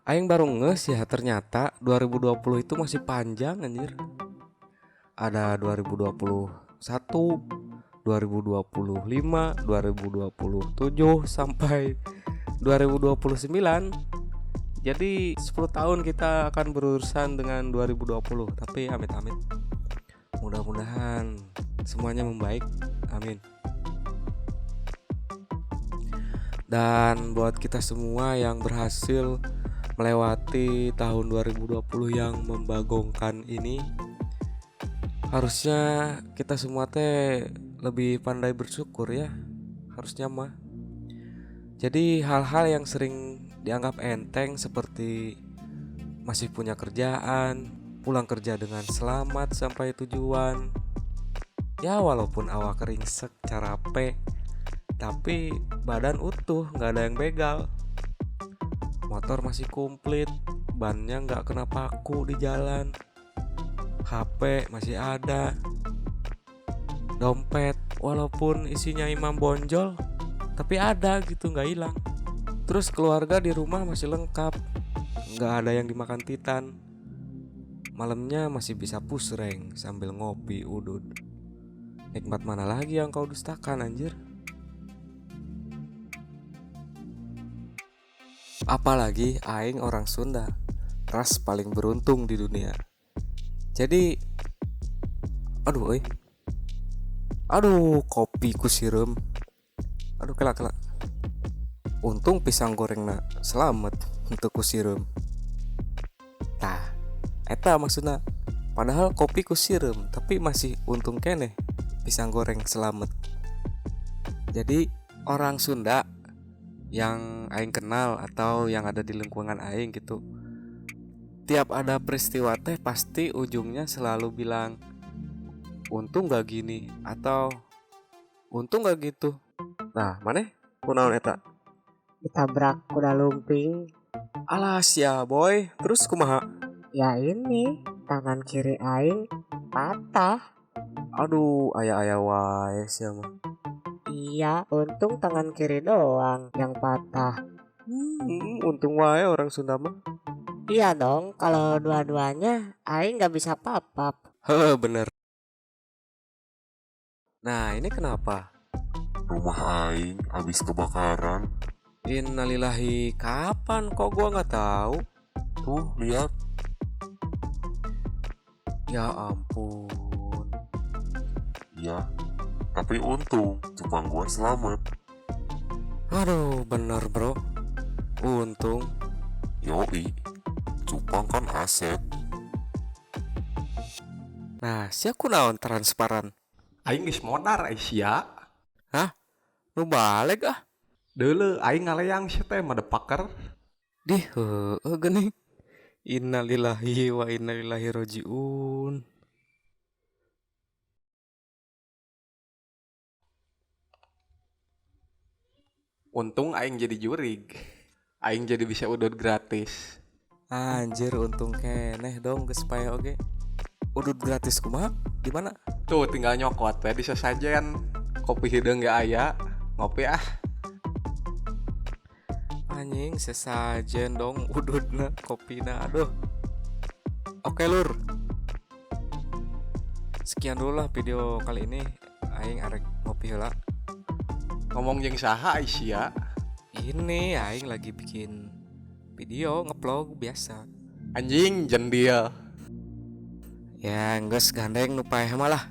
Aing baru nges ya ternyata 2020 itu masih panjang anjir. Ada 2021, 2025, 2027 sampai 2029. Jadi 10 tahun kita akan berurusan dengan 2020. Tapi amit-amit, mudah-mudahan semuanya membaik. Amin. Dan buat kita semua yang berhasil melewati tahun 2020 yang membagongkan ini, harusnya kita semua teh lebih pandai bersyukur ya. Harusnya mah. Jadi hal-hal yang sering dianggap enteng seperti masih punya kerjaan, pulang kerja dengan selamat sampai tujuan. Ya walaupun awak ringsek capek, tapi badan utuh, nggak ada yang begal. Motor masih komplit, bannya nggak kena paku di jalan. HP masih ada. Dompet walaupun isinya imam bonjol, tapi ada gitu, nggak hilang. Terus keluarga di rumah masih lengkap, nggak ada yang dimakan titan. Malamnya masih bisa pusreng sambil ngopi udut. Nikmat mana lagi yang kau dustakan anjir? Apalagi aing orang Sunda, ras paling beruntung di dunia. Jadi, aduh kopi ku sireum. Aduh kelak. Untung pisang goreng na selamat untuk ku sireum. Tah, eta maksudna. Padahal kopi ku sireum, tapi masih untung keneh pisang goreng selamat. Jadi orang Sunda yang aing kenal atau yang ada di lingkungan aing gitu, tiap ada peristiwa teh pasti ujungnya selalu bilang untung gak gini atau untung gak gitu. Nah maneh kunaon eta? Ditabrak kuda lumping. Alas ya boy, terus kumaha? Ya ini, tangan kiri aing patah. Aduh aya wae sia mah. Iya, untung tangan kiri doang yang patah. Untung wae orang Sunda mah. Iya dong, kalau dua-duanya aing gak bisa papap. Heeh bener. Nah ini kenapa? Rumah aing habis kebakaran. Innalillahi, kapan kok gua nggak tahu? Tuh, lihat. Ya ampun. Ya, tapi untung cupang gua selamat. Aduh bener bro. Untung. Yoi, cupang kan aset. Nah sia kunaon transparan. Aing geus modar sia. Hah? Nu balik ah? Deuleu aing ngaleang sia teh motherfucker. Dih geuning. Innalillahi wa inna ilaihi rajiun. Untung aing jadi jurig. Aing jadi bisa udut gratis. Anjir untung keneh dong geus pae oge. Udut gratis kumaha? Di mana? Tuh tinggal nyokot we di sesajen. Kopi hideung ge aya. Ngopi ah. Anjing sesajen dong udutna kopina aduh. Oke lur. Sekian dulu lah video kali ini. Aing arek ngopi heula. Ngomong jeung saha sia? Ini aing lagi bikin video ngevlog biasa. Anjing jendil. Ya geus gandeng nu paeh mah lah.